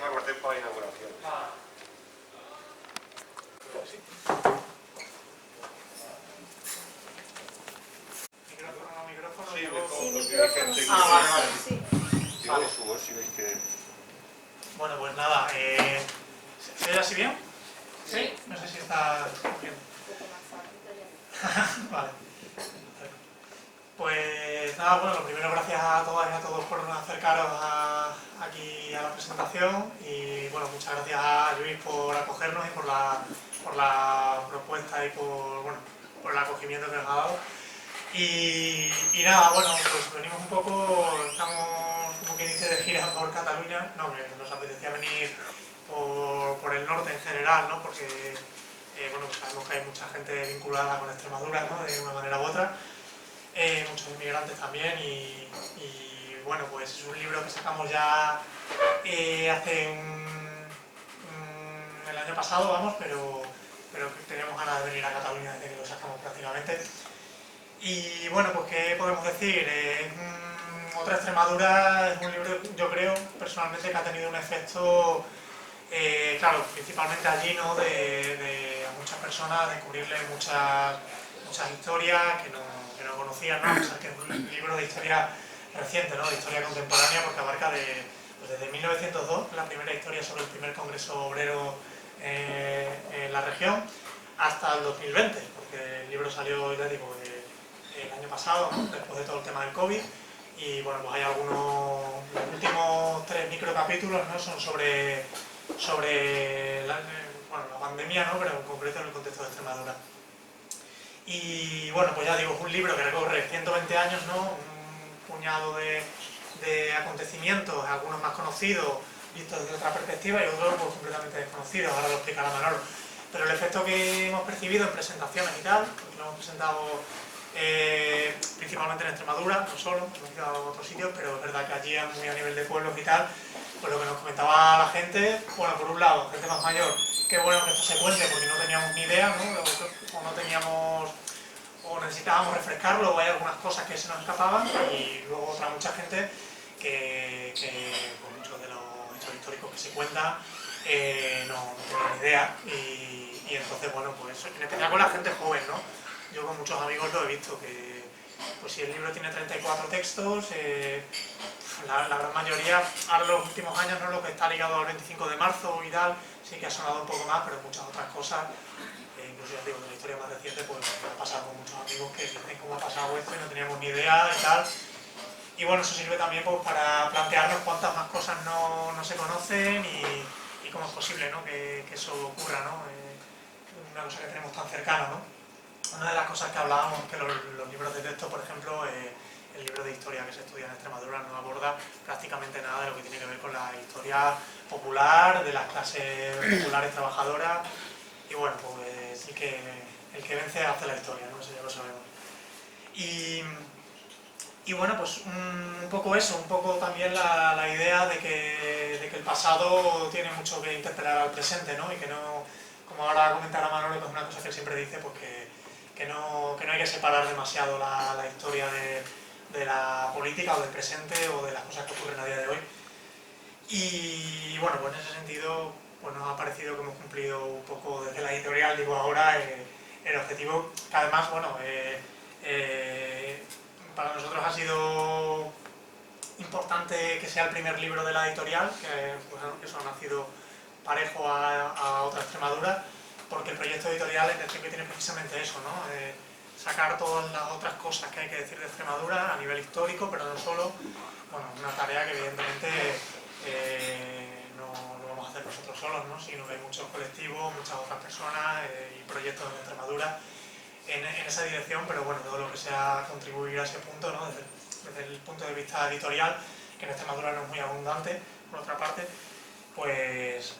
que me acordé para la inauguración. Sí. Micrófono. Sí, micrófono, sí, vale. sí. Yo lo subo si veis que... Bueno, pues nada, ¿se oye así bien? ¿Sí? No sé si está bien. Vale. Pues nada, bueno, lo primero, gracias a todas y a todos por acercaros aquí a la presentación y bueno, muchas gracias a Luis por acogernos y por la propuesta y por el acogimiento que nos ha dado. Y nada, bueno, pues venimos un poco, estamos como que dice de gira por Cataluña, no, que nos apetecía venir por el norte en general, ¿no? Porque bueno, pues sabemos que hay mucha gente vinculada con Extremadura, ¿no? De una manera u otra. Muchos inmigrantes también y bueno, pues es un libro que sacamos ya hace el año pasado, vamos, pero que tenemos ganas de venir a Cataluña desde que lo sacamos prácticamente. Y bueno, pues ¿qué podemos decir? Otra Extremadura es un libro, yo creo, personalmente, que ha tenido un efecto, claro, principalmente allí, ¿no? A muchas personas, descubrirle muchas historias que no conocían, ¿no? A pesar que es un libro de historia reciente, ¿no? De historia contemporánea, porque abarca pues desde 1902, la primera historia sobre el primer congreso obrero en la región, hasta el 2020, porque el libro salió, ya digo, el año pasado, ¿no? Después de todo el tema del COVID, y bueno, pues hay los últimos 3 microcapítulos, ¿no? Son sobre la pandemia, ¿no? Pero en concreto en el contexto de Extremadura. Y bueno, pues ya digo, es un libro que recorre 120 años, ¿no? Un puñado de acontecimientos, algunos más conocidos, vistos desde otra perspectiva, y otros pues, completamente desconocidos, ahora lo explicará Manolo. Pero el efecto que hemos percibido en presentaciones y tal, porque lo hemos presentado principalmente en Extremadura, no solo, hemos ido a otros sitios, pero es verdad que allí, muy a nivel de pueblos y tal, pues lo que nos comentaba la gente, bueno, por un lado, gente más mayor, qué bueno que esto se cuente porque no teníamos ni idea, ¿no? O no teníamos, o necesitábamos refrescarlo, o hay algunas cosas que se nos escapaban, y luego otra mucha gente que con muchos de los hechos históricos que se cuentan no tienen ni idea, y entonces, bueno, pues en especial con la gente joven, ¿no? Yo con muchos amigos lo he visto, que pues si el libro tiene 34 textos, la gran mayoría, ahora en los últimos años, no lo que está ligado al 25 de marzo y tal, sí que ha sonado un poco más, pero muchas otras cosas, incluso ya digo, de la historia más reciente, pues me ha pasado con muchos amigos que dicen cómo ha pasado esto y no teníamos ni idea y tal. Y bueno, eso sirve también pues, para plantearnos cuántas más cosas no se conocen y cómo es posible, ¿no? que eso ocurra, ¿no? Una cosa que tenemos tan cercana, ¿no? Una de las cosas que hablábamos, que los libros de texto, por ejemplo, el libro de historia que se estudia en Extremadura no aborda prácticamente nada de lo que tiene que ver con la historia popular, de las clases populares trabajadoras, y bueno, pues sí que el que vence hace la historia, ¿no? Eso ya lo sabemos. Y bueno, pues un poco eso, un poco también la idea de que el pasado tiene mucho que interpelar al presente, ¿no? Y que no, como ahora comentará Manolo, que es una cosa que él siempre dice, pues que no hay que separar demasiado la historia de la política o del presente o de las cosas que ocurren a día de hoy. Y bueno, pues en ese sentido pues nos ha parecido que hemos cumplido un poco desde la editorial, digo ahora, el objetivo, que además, bueno, para nosotros ha sido importante que sea el primer libro de la editorial, que pues, eso ha nacido parejo a otra Extremadura, porque el proyecto editorial es decir que tiene precisamente eso, ¿no? Sacar todas las otras cosas que hay que decir de Extremadura a nivel histórico, pero no solo, bueno, una tarea que evidentemente no lo vamos a hacer nosotros solos, ¿no? Sino que hay muchos colectivos, muchas otras personas y proyectos en Extremadura en esa dirección, pero bueno, todo lo que sea contribuir a ese punto, ¿no? Desde el punto de vista editorial, que en Extremadura no es muy abundante, por otra parte, pues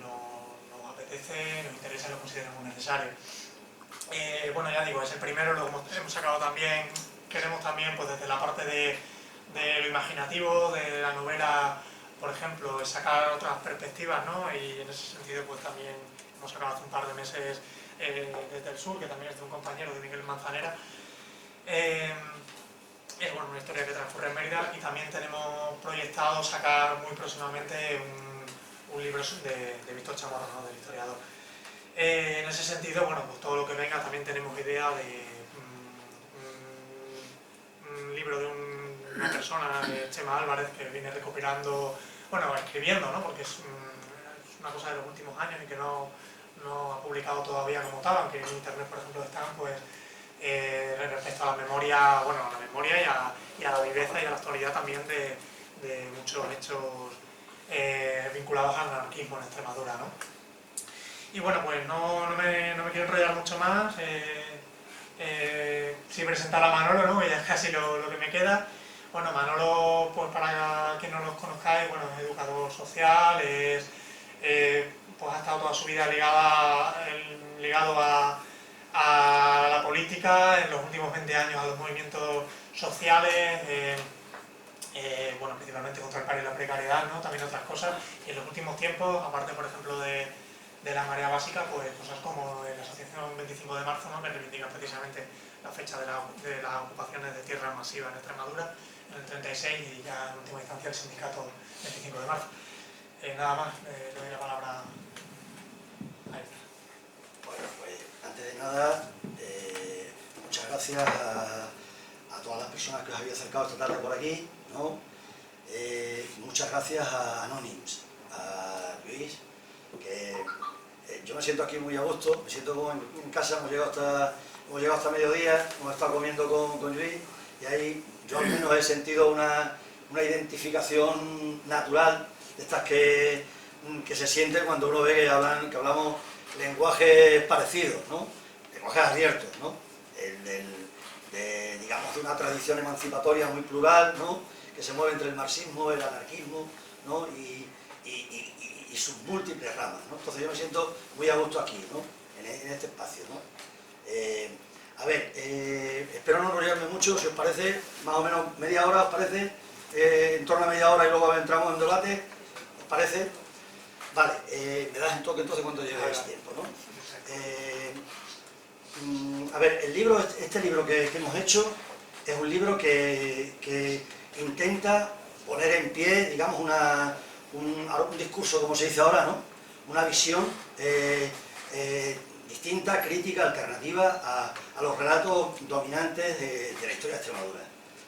nos apetece, nos interesa y lo consideramos necesario. Bueno, ya digo, es el primero, lo hemos sacado también, queremos también, pues desde la parte de lo imaginativo, de la novela, por ejemplo, sacar otras perspectivas, ¿no? Y en ese sentido, pues también hemos sacado hace un par de meses desde el sur, que también es de un compañero de Miguel Manzanera. Es bueno, una historia que transcurre en Mérida, y también tenemos proyectado sacar muy próximamente un libro de Víctor Chamorro, ¿no? Del historiador. En ese sentido, bueno, pues todo lo que venga, también tenemos idea de un libro de una persona, Chema Álvarez, que viene recopilando, bueno, escribiendo, ¿no? Porque es una cosa de los últimos años y que no ha publicado todavía como tal, aunque en internet, por ejemplo, están, pues, respecto a la memoria, bueno, a la memoria y a la viveza y a la actualidad también de muchos hechos vinculados al anarquismo en Extremadura, ¿no? Y bueno, pues no me quiero enrollar mucho más, sí presentar a Manolo, ¿no? Que ya es casi lo que me queda. Bueno, Manolo, pues para quien no los conozcáis, bueno, es educador social, pues ha estado toda su vida ligado a la política, en los últimos 20 años a los movimientos sociales, bueno, principalmente contra el paro y la precariedad, ¿no? También otras cosas, y en los últimos tiempos, aparte por ejemplo de la marea básica, pues cosas como la asociación 25 de marzo, ¿no? Que reivindica precisamente la fecha de las ocupaciones de tierra masiva en Extremadura en el 36, y ya en última instancia el sindicato 25 de marzo. Nada más, le doy la palabra a él. Bueno, pues antes de nada, muchas gracias a todas las personas que os habéis acercado esta tarde por aquí, ¿no? Muchas gracias a Anonymous, a Luis, que yo me siento aquí muy a gusto, me siento como en casa. Hemos llegado hasta mediodía, hemos estado comiendo con Luis, y ahí yo al menos he sentido una identificación natural, de estas que se siente cuando uno ve que hablamos lenguajes parecidos, ¿no? Lenguajes abiertos, ¿no? Digamos, de una tradición emancipatoria muy plural, ¿no? Que se mueve entre el marxismo, el anarquismo, ¿no? y sus múltiples ramas, ¿no? Entonces yo me siento muy a gusto aquí, ¿no? En este espacio, ¿no? A ver, espero no enrollarme mucho, si os parece, más o menos media hora, ¿os parece? En torno a media hora, y luego entramos en debate, ¿os parece? Vale, me das un toque entonces cuando llegue ese tiempo, ¿no? A ver, este libro que hemos hecho es un libro que intenta poner en pie, digamos, un discurso, como se dice ahora, ¿no? Una visión distinta, crítica, alternativa a los relatos dominantes de la historia de Extremadura,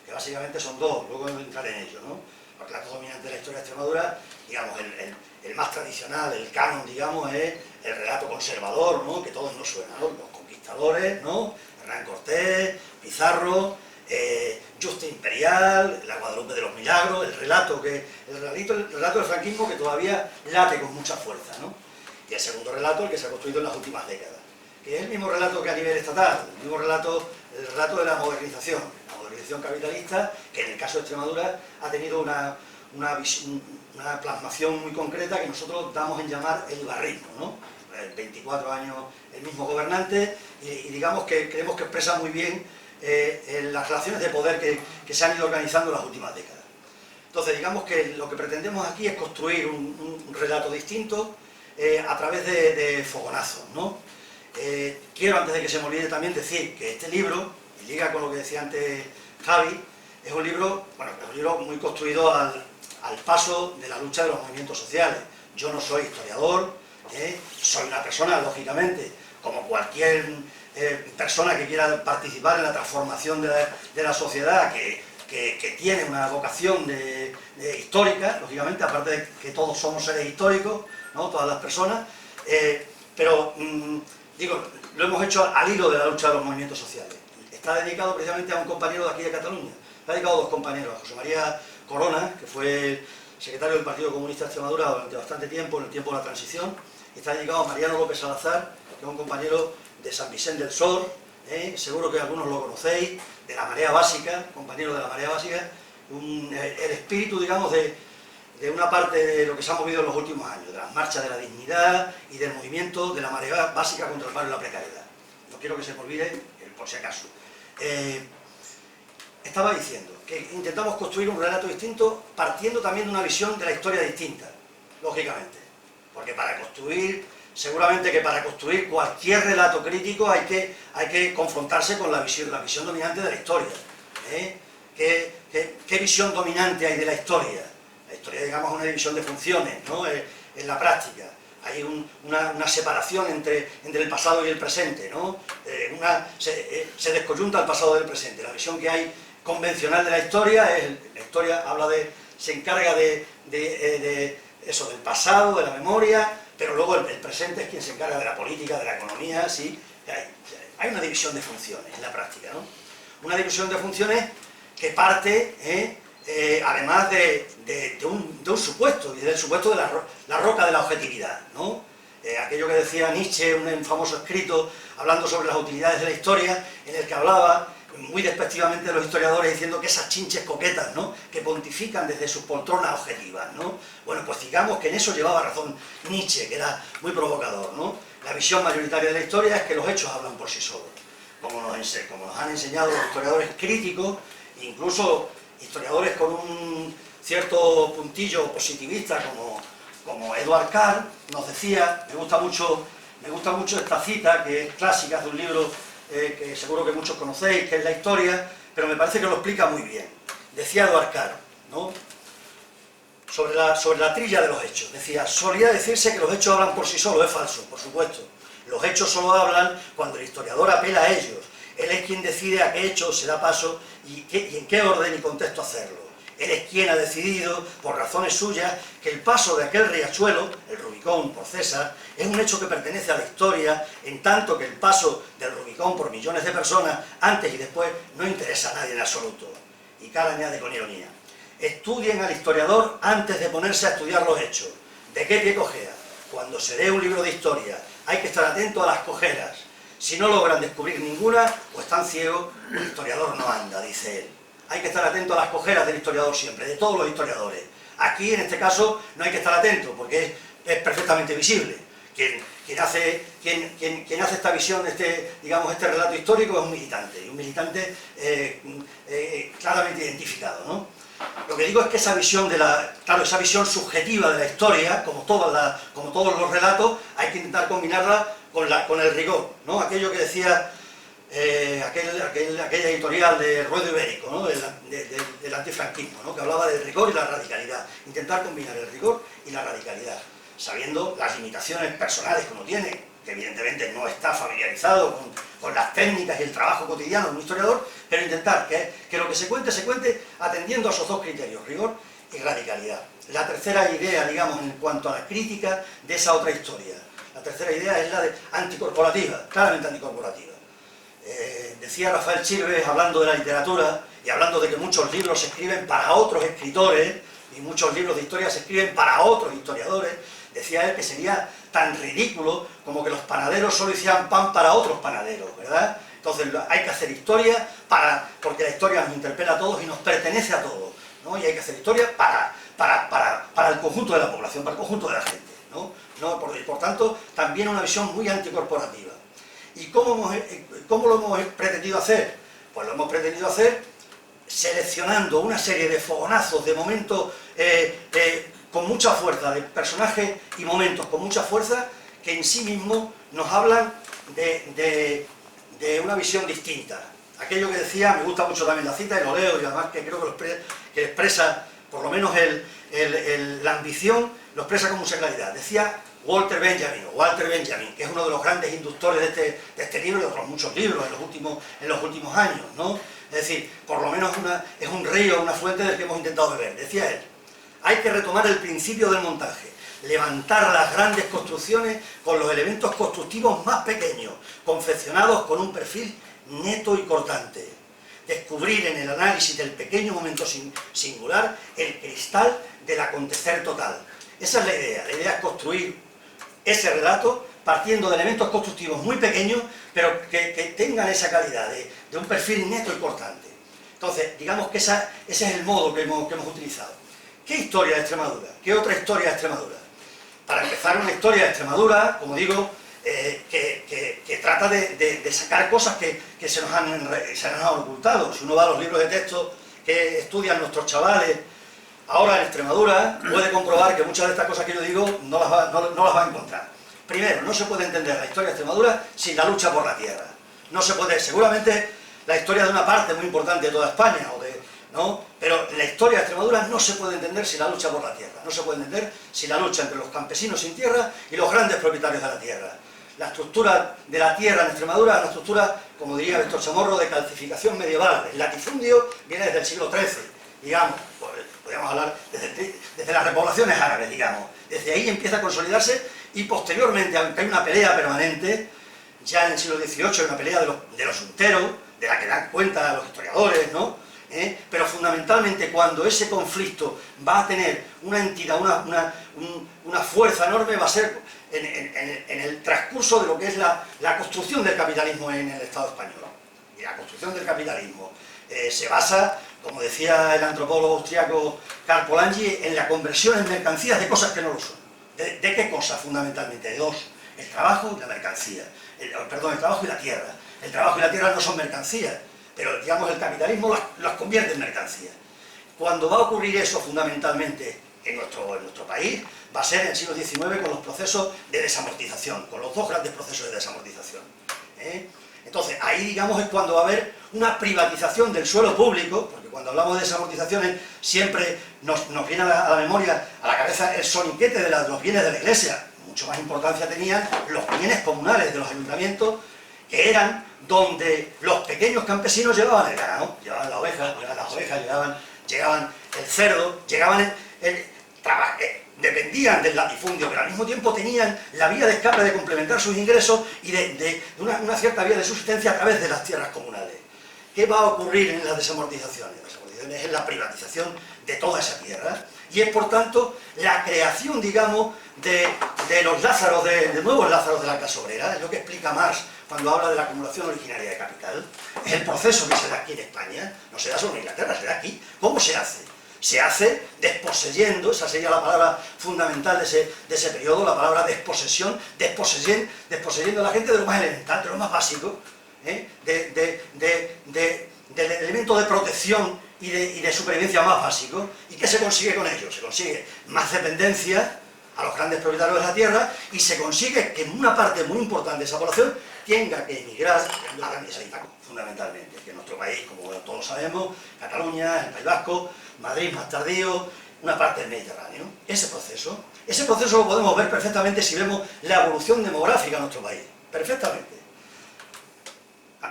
que básicamente son dos, luego entraré en ello, ¿no? Los relatos dominantes de la historia de Extremadura, digamos, el más tradicional, el canon, digamos, es el relato conservador, ¿no? Que todos nos suena, ¿no? Los conquistadores, ¿no? Hernán Cortés, Pizarro, Justa Imperial, la Guadalupe de los Milagros, el relato del franquismo que todavía late con mucha fuerza, ¿no? Y el segundo relato, el que se ha construido en las últimas décadas, que es el mismo relato que a nivel estatal, el relato de la modernización capitalista, que en el caso de Extremadura ha tenido una plasmación muy concreta que nosotros damos en llamar el ibarrismo, ¿no? 24 años el mismo gobernante, y digamos que creemos que expresa muy bien las relaciones de poder que se han ido organizando en las últimas décadas. Entonces, digamos que lo que pretendemos aquí es construir un relato distinto a través de fogonazos, ¿no? Quiero, antes de que se me olvide, también decir que este libro, y liga con lo que decía antes Javi, es un libro muy construido al paso de la lucha de los movimientos sociales. Yo no soy historiador, soy una persona, lógicamente, como cualquier persona que quiera participar en la transformación de la sociedad, que tiene una vocación histórica, lógicamente, aparte de que todos somos seres históricos, ¿no? Todas las personas, pero digo, lo hemos hecho al hilo de la lucha de los movimientos sociales. Está dedicado precisamente a un compañero de aquí de Cataluña, está dedicado a dos compañeros, a José María Corona, que fue secretario del Partido Comunista de Extremadura durante bastante tiempo, en el tiempo de la transición, y está dedicado a Mariano López Salazar, que es un compañero de San Vicente del Sor, seguro que algunos lo conocéis, de la Marea Básica, compañero de la Marea Básica, el espíritu, digamos, de una parte de lo que se ha movido en los últimos años, de las marchas de la dignidad y del movimiento de la Marea Básica contra el paro y la precariedad. No quiero que se me olvide, por si acaso. Estaba diciendo que intentamos construir un relato distinto partiendo también de una visión de la historia distinta, lógicamente, porque seguramente que para construir cualquier relato crítico hay que confrontarse con la visión dominante de la historia, qué visión dominante hay de la historia. La historia, digamos, es una división de funciones, ¿no? En la práctica. Hay una separación entre el pasado y el presente, ¿no? Se descoyunta el pasado del presente. La visión que hay convencional de la historia es, la historia se encarga de eso, del pasado, de la memoria, pero luego el presente es quien se encarga de la política, de la economía, ¿sí? Hay una división de funciones en la práctica, ¿no? Una división de funciones que parte, además de un supuesto, y del supuesto de la roca de la objetividad, ¿no? Aquello que decía Nietzsche, un famoso escrito, hablando sobre las utilidades de la historia, en el que hablaba muy despectivamente de los historiadores, diciendo que esas chinches coquetas, ¿no?, que pontifican desde sus poltronas objetivas, ¿no? Bueno, pues digamos que en eso llevaba razón Nietzsche, que era muy provocador, ¿no? La visión mayoritaria de la historia es que los hechos hablan por sí solos, como nos han enseñado los historiadores críticos, incluso historiadores con un cierto puntillo positivista, como Edward Carr nos decía. Me gusta mucho esta cita, que es clásica, de un libro que seguro que muchos conocéis, que es La historia, pero me parece que lo explica muy bien. Decía Edward Carr, ¿no?, sobre la trilla de los hechos, decía: solía decirse que los hechos hablan por sí solos. Es falso, por supuesto. Los hechos solo hablan cuando el historiador apela a ellos. Él es quien decide a qué hecho se da paso y en qué orden y contexto hacerlo. Él es quien ha decidido, por razones suyas, que el paso de aquel riachuelo, el Rubicón por César, es un hecho que pertenece a la historia, en tanto que el paso del Rubicón por millones de personas, antes y después, no interesa a nadie en absoluto. Y Carr añade con ironía: estudien al historiador antes de ponerse a estudiar los hechos. ¿De qué pie cojea? Cuando se lee un libro de historia, hay que estar atento a las cojeras. Si no logran descubrir ninguna, o están ciegos, el historiador no anda, dice él. Hay que estar atento a las cojeras del historiador siempre, de todos los historiadores. Aquí, en este caso, no hay que estar atento, porque es perfectamente visible. Quien hace esta visión, este relato histórico, es un militante, y un militante claramente identificado, ¿no? Lo que digo es que esa visión esa visión subjetiva de la historia, como todos los relatos, hay que intentar combinarla con el rigor, ¿no? Aquello que decía aquella editorial de Ruedo Ibérico, ¿no?, del antifranquismo, ¿no?, que hablaba del rigor y la radicalidad. Intentar combinar el rigor y la radicalidad, sabiendo las limitaciones personales que uno tiene, que evidentemente no está familiarizado con las técnicas y el trabajo cotidiano de un historiador, pero intentar que lo que se cuente atendiendo a esos dos criterios, rigor y radicalidad. La tercera idea, digamos, en cuanto a la crítica de esa otra historia, la tercera idea es la de anticorporativa, claramente anticorporativa. Decía Rafael Chirves, hablando de la literatura y hablando de que muchos libros se escriben para otros escritores y muchos libros de historia se escriben para otros historiadores, decía él que sería tan ridículo como que los panaderos solo hicieran pan para otros panaderos, ¿verdad? Entonces hay que hacer historia porque la historia nos interpela a todos y nos pertenece a todos, ¿no? Y hay que hacer historia para el conjunto de la población, para el conjunto de la gente, ¿no? Por tanto, también una visión muy anticorporativa. ¿Y cómo lo hemos pretendido hacer? Pues lo hemos pretendido hacer seleccionando una serie de fogonazos, de momentos con mucha fuerza, de personajes y momentos con mucha fuerza, que en sí mismos nos hablan de una visión distinta. Aquello que decía, me gusta mucho también la cita, y lo leo, y además que creo que expresa, por lo menos la ambición, lo expresa con mucha claridad. Decía Walter Benjamin, que es uno de los grandes inductores de este libro y de otros muchos libros en los últimos años, ¿no? Es decir, por lo menos es un río, una fuente del que hemos intentado beber. Decía él: hay que retomar el principio del montaje, levantar las grandes construcciones con los elementos constructivos más pequeños, confeccionados con un perfil neto y cortante. Descubrir en el análisis del pequeño momento singular el cristal del acontecer total. Esa es la idea. La idea es construir ese relato partiendo de elementos constructivos muy pequeños, pero que tengan esa calidad de un perfil neto y cortante. Entonces, digamos que ese es el modo que hemos utilizado. ¿Qué historia de Extremadura? ¿Qué otra historia de Extremadura? Para empezar, una historia de Extremadura, como digo, que trata de sacar cosas que se nos han ocultado. Si uno va a los libros de texto que estudian nuestros chavales ahora en Extremadura, puede comprobar que muchas de estas cosas que yo digo no las va a encontrar. Primero, no se puede entender la historia de Extremadura sin la lucha por la tierra. No se puede, seguramente, la historia de una parte muy importante de toda España, o ¿no? Pero la historia de Extremadura no se puede entender sin la lucha por la tierra, no se puede entender sin la lucha entre los campesinos sin tierra y los grandes propietarios de la tierra. La estructura de la tierra en Extremadura es una estructura, como diría Víctor Chamorro, de calcificación medieval. El latifundio viene desde el siglo XIII, digamos, podríamos hablar desde las repoblaciones árabes, digamos. Desde ahí empieza a consolidarse y posteriormente, aunque hay una pelea permanente, ya en el siglo XVIII hay una pelea de los unteros, de la que dan cuenta los historiadores, ¿no? Pero fundamentalmente cuando ese conflicto va a tener una entidad, una fuerza enorme, va a ser en el transcurso de lo que es la construcción del capitalismo en el Estado español. Y la construcción del capitalismo se basa, como decía el antropólogo austriaco Karl Polanyi, en la conversión en mercancías de cosas que no lo son. ¿De qué cosas fundamentalmente? De dos: el trabajo y la mercancía. El trabajo y la tierra. El trabajo y la tierra no son mercancías, pero digamos el capitalismo las convierte en mercancías. Cuando va a ocurrir eso fundamentalmente en nuestro país, va a ser en el siglo XIX con los procesos de desamortización, con los dos grandes procesos de desamortización. Entonces ahí digamos es cuando va a haber una privatización del suelo público, porque cuando hablamos de desamortizaciones siempre nos viene a la memoria, a la cabeza el soniquete de los bienes de la iglesia. Mucho más importancia tenían los bienes comunales de los ayuntamientos, que eran donde los pequeños campesinos llevaban el ganado, llevaban las ovejas, llevaban el cerdo, dependían del latifundio, pero al mismo tiempo tenían la vía de escape de complementar sus ingresos y de una cierta vía de subsistencia a través de las tierras comunales. ¿Qué va a ocurrir en las desamortizaciones? Las desamortizaciones es la privatización de toda esa tierra y es por tanto la creación, digamos, de los Lázaros, de nuevos Lázaros de la clase obrera. Es lo que explica Marx cuando habla de la acumulación originaria de capital. Es el proceso que se da aquí en España, no se da solo en Inglaterra, se da aquí. ¿Cómo se hace? Se hace desposeyendo, esa sería la palabra fundamental de ese periodo, la palabra desposesión, desposeyendo a la gente de lo más elemental, de lo más básico, del elemento de protección y de supervivencia más básico. ¿Y qué se consigue con ello? Se consigue más dependencia a los grandes propietarios de la tierra y se consigue que una parte muy importante de esa población tenga que emigrar a la grandes islas, fundamentalmente, que en nuestro país, como todos sabemos, Cataluña, el País Vasco, Madrid más tardío, una parte del Mediterráneo. Ese proceso lo podemos ver perfectamente si vemos la evolución demográfica de nuestro país, perfectamente.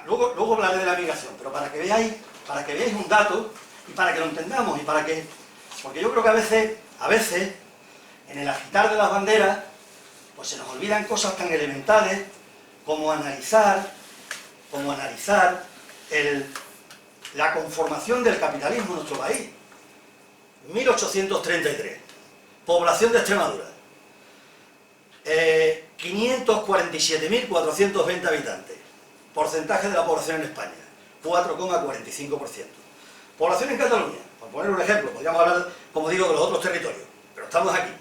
Luego hablaré de la migración, pero para que veáis un dato y para que lo entendamos y porque yo creo que a veces en el agitar de las banderas pues se nos olvidan cosas tan elementales como analizar la conformación del capitalismo en nuestro país. 1833, población de Extremadura, 547.420 habitantes, porcentaje de la población en España, 4,45%. Población en Cataluña, por poner un ejemplo, podríamos hablar, como digo, de los otros territorios, pero estamos aquí.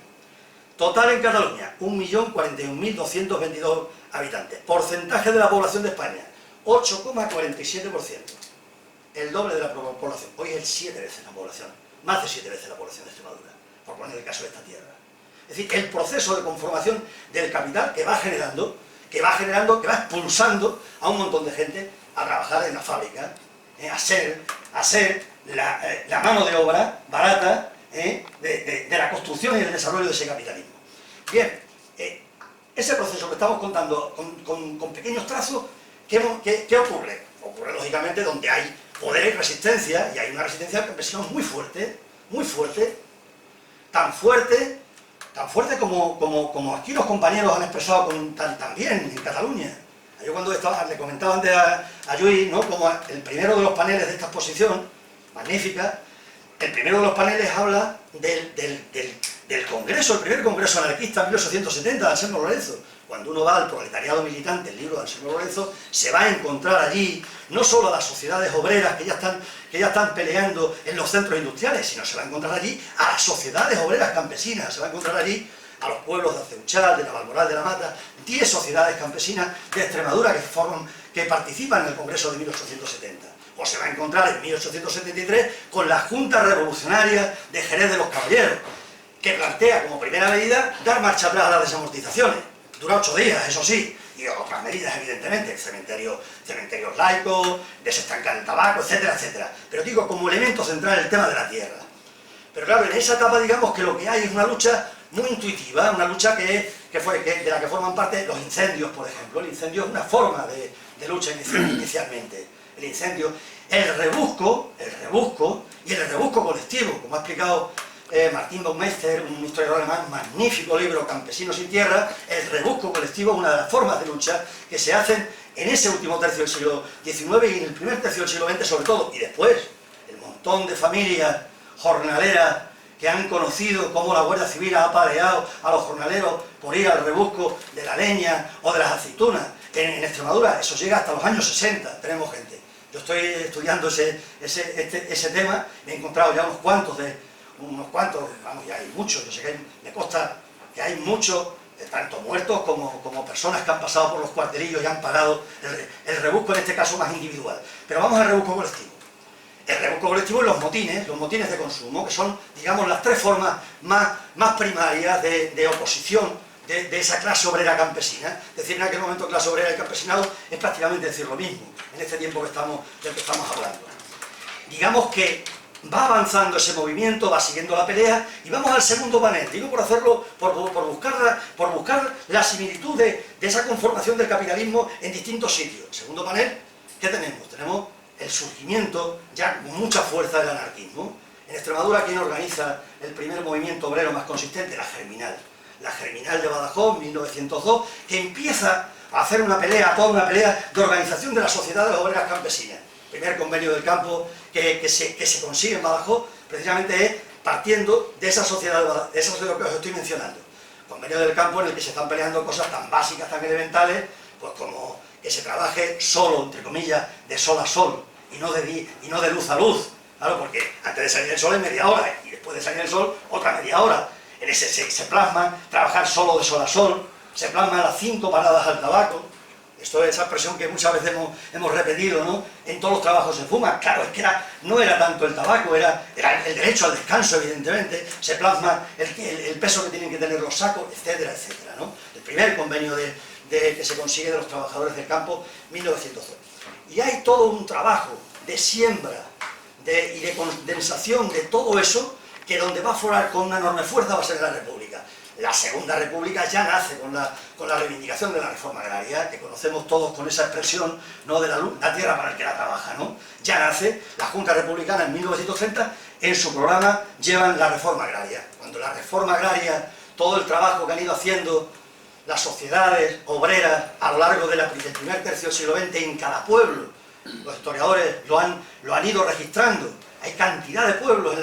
Total en Cataluña, 1.041.222 habitantes, porcentaje de la población de España, 8,47%. El doble de la población, hoy es 7 veces la población, más de 7 veces la población de Extremadura, por poner el caso de esta tierra. Es decir, el proceso de conformación del capital que va generando, que va expulsando a un montón de gente a trabajar en la fábrica, a ser la mano de obra barata de la construcción y el desarrollo de ese capitalismo. Bien, ese proceso que estamos contando con pequeños trazos, ¿qué ocurre? Ocurre lógicamente donde hay poder y resistencia, y hay una resistencia del campesino muy fuerte, tan fuerte como aquí los compañeros han expresado también en Cataluña. Yo cuando le comentaba antes a Lluís, ¿no?, como el primero de los paneles de esta exposición, magnífica, el primero de los paneles habla del congreso, el primer congreso anarquista en 1870 de Anselmo Lorenzo. Cuando uno va al proletariado militante, el libro de Anselmo Lorenzo, se va a encontrar allí no solo a las sociedades obreras que ya están peleando en los centros industriales, sino se va a encontrar allí a las sociedades obreras campesinas, se va a encontrar allí a los pueblos de Aceuchal, de Navalmoral de la Mata, 10 sociedades campesinas de Extremadura que participan en el congreso de 1870. O se va a encontrar en 1873 con la Junta Revolucionaria de Jerez de los Caballeros, que plantea como primera medida dar marcha atrás a las desamortizaciones. dura 8 días, eso sí, y otras medidas, evidentemente, cementerios laicos, desestancar el tabaco, etcétera, etcétera. Pero digo, como elemento central el tema de la tierra. Pero claro, en esa etapa digamos que lo que hay es una lucha muy intuitiva, una lucha de la que forman parte los incendios, por ejemplo. El incendio es una forma de lucha inicialmente. El incendio, el rebusco y el rebusco colectivo, como ha explicado Martin Baumeister, un historiador alemán, magnífico libro, Campesinos sin tierra. El rebusco colectivo es una de las formas de lucha que se hacen en ese último tercio del siglo XIX y en el primer tercio del siglo XX sobre todo, y después, el montón de familias jornaleras que han conocido cómo la Guardia Civil ha apaleado a los jornaleros por ir al rebusco de la leña o de las aceitunas. En Extremadura eso llega hasta los años 60, tenemos gente. Yo estoy estudiando ese tema, me he encontrado ya unos cuantos, vamos, ya hay muchos, yo sé que me consta que hay muchos, tanto muertos como personas que han pasado por los cuartelillos y han pagado el rebusco, en este caso más individual. Pero vamos al rebusco colectivo. El rebusco colectivo y los motines de consumo, que son, digamos, las tres formas más primarias de oposición de esa clase obrera campesina. Es decir, en aquel momento clase obrera y campesinado es prácticamente decir lo mismo, en este tiempo del que estamos hablando. Digamos que va avanzando ese movimiento, va siguiendo la pelea, y vamos al segundo panel. Digo por hacerlo, por buscar la similitud de esa conformación del capitalismo en distintos sitios. El segundo panel, ¿qué tenemos? Tenemos el surgimiento ya con mucha fuerza del anarquismo. En Extremadura, ¿quién organiza el primer movimiento obrero más consistente? La Germinal. La Germinal de Badajoz, 1902, que empieza a hacer toda una pelea de organización de la sociedad de las obreras campesinas. El primer convenio del campo que se consigue en Badajoz, precisamente es partiendo de esa sociedad que os estoy mencionando. Convenio del campo en el que se están peleando cosas tan básicas, tan elementales, pues como que se trabaje solo, entre comillas, de sol a sol, y no de luz a luz. Claro, porque antes de salir el sol es media hora, y después de salir el sol, otra media hora. En ese se plasma trabajar solo de sol a sol, se plasma las 5 paradas al tabaco. Esto es esa expresión que muchas veces hemos repetido, ¿no? En todos los trabajos se fuma. Claro, es que no era tanto el tabaco, era el derecho al descanso, evidentemente. Se plasma el peso que tienen que tener los sacos, etcétera, etcétera, ¿no? El primer convenio que se consigue de los trabajadores del campo, 1902. Y hay todo un trabajo de siembra y de condensación de todo eso, que donde va a forar con una enorme fuerza va a ser la República. La Segunda República ya nace con la reivindicación de la reforma agraria, que conocemos todos con esa expresión, ¿no?, de la tierra para el que la trabaja, ¿no? Ya nace la Junta Republicana en 1930, en su programa llevan la reforma agraria. Cuando la reforma agraria, todo el trabajo que han ido haciendo las sociedades obreras a lo largo del primer tercio del siglo XX en cada pueblo, los historiadores lo han ido registrando. Hay cantidad de pueblos en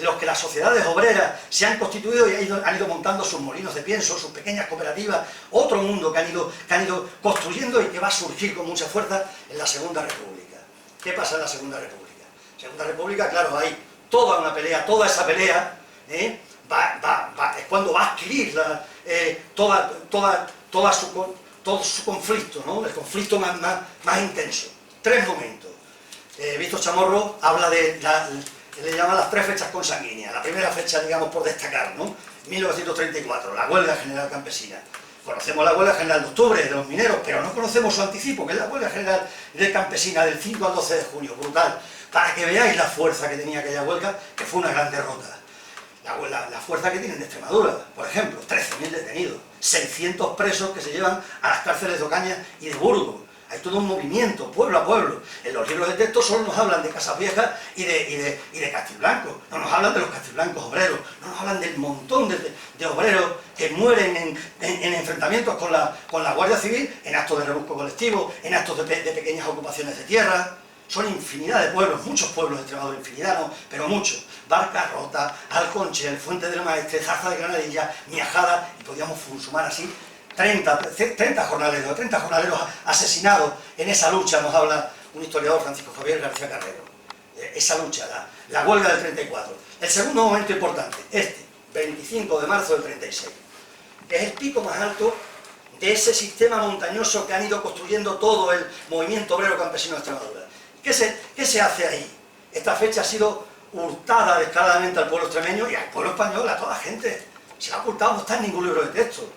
los que las sociedades obreras se han constituido y han ido montando sus molinos de pienso, sus pequeñas cooperativas, otro mundo que han ido construyendo y que va a surgir con mucha fuerza en la Segunda República. ¿Qué pasa en la Segunda República? En la Segunda República, claro, hay toda una pelea, toda esa pelea, es cuando va a adquirir todo su conflicto, ¿no? El conflicto más intenso. 3 momentos. Víctor Chamorro habla le llama las 3 fechas consanguíneas. La primera fecha, digamos, por destacar, ¿no? 1934, la huelga general campesina. Conocemos la huelga general de octubre de los mineros, pero no conocemos su anticipo, que es la huelga general de campesina del 5 al 12 de junio, brutal. Para que veáis la fuerza que tenía aquella huelga, que fue una gran derrota. La fuerza que tienen de Extremadura, por ejemplo, 13.000 detenidos, 600 presos que se llevan a las cárceles de Ocaña y de Burgos. Hay todo un movimiento, pueblo a pueblo. En los libros de texto solo nos hablan de Casas Viejas y de Castiblanco. No nos hablan de los Castiblancos obreros, no nos hablan del montón de obreros que mueren en enfrentamientos con la Guardia Civil, en actos de rebusco colectivo, en actos de pequeñas ocupaciones de tierra. Son infinidad de pueblos, muchos pueblos de Extremadura, infinidad no, pero muchos. Barcarrota, Alconchel, Fuente del Maestre, Zarza de Granadilla, Miajada, y podíamos sumar así 30 jornaleros asesinados en esa lucha, nos habla un historiador, Francisco Javier García Carrero. Esa lucha, la huelga del 34. El segundo momento importante, 25 de marzo del 36, que es el pico más alto de ese sistema montañoso que han ido construyendo todo el movimiento obrero campesino de Extremadura. ¿Qué se hace ahí? Esta fecha ha sido hurtada descaradamente al pueblo extremeño y al pueblo español, a toda la gente. Se la ha ocultado, no está en ningún libro de texto.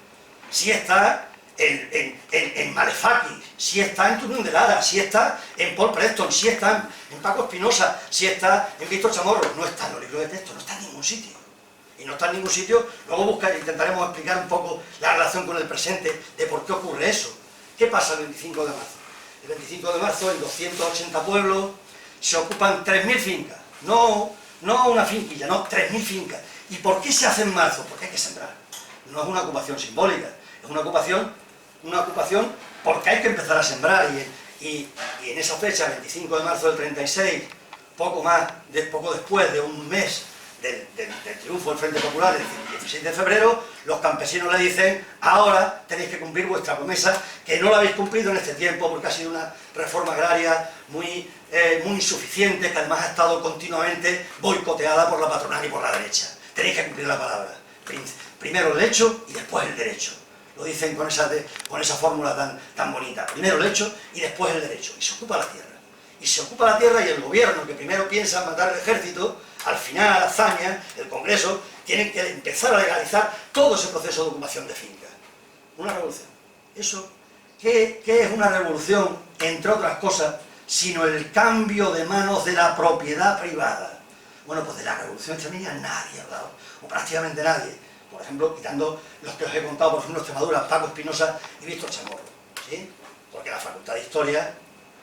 Sí está en Malefaki, sí está en Túnez de Lara, sí está en Paul Preston, sí está en Paco Espinosa, sí está en Víctor Chamorro. No está en los libros de texto, no está en ningún sitio. Y no está en ningún sitio. Luego intentaremos explicar un poco la relación con el presente de por qué ocurre eso. ¿Qué pasa el 25 de marzo? El 25 de marzo, en 280 pueblos, se ocupan 3.000 fincas. No una finquilla, no, 3.000 fincas. ¿Y por qué se hace en marzo? Porque hay que sembrar. No es una ocupación simbólica, es una ocupación porque hay que empezar a sembrar. Y en esa fecha, 25 de marzo del 36, poco después de un mes del triunfo del Frente Popular, el 16 de febrero, los campesinos le dicen: ahora tenéis que cumplir vuestra promesa, que no la habéis cumplido en este tiempo, porque ha sido una reforma agraria muy insuficiente, que además ha estado continuamente boicoteada por la patronal y por la derecha. Tenéis que cumplir la palabra. Primero el hecho y después el derecho. Lo dicen con esa fórmula tan bonita. Primero el hecho y después el derecho. Y se ocupa la tierra. Y se ocupa la tierra, y el gobierno, que primero piensa en matar al ejército, al final, hazaña, el Congreso, tienen que empezar a legalizar todo ese proceso de ocupación de fincas. Una revolución. Eso, ¿qué es una revolución? Entre otras cosas, sino el cambio de manos de la propiedad privada. Bueno, pues de la revolución extremeña nadie ha hablado, o prácticamente nadie. Por ejemplo, quitando los que os he contado, por ejemplo, Extremadura, Paco Espinosa y Víctor Chamorro, ¿sí? Porque la Facultad de Historia,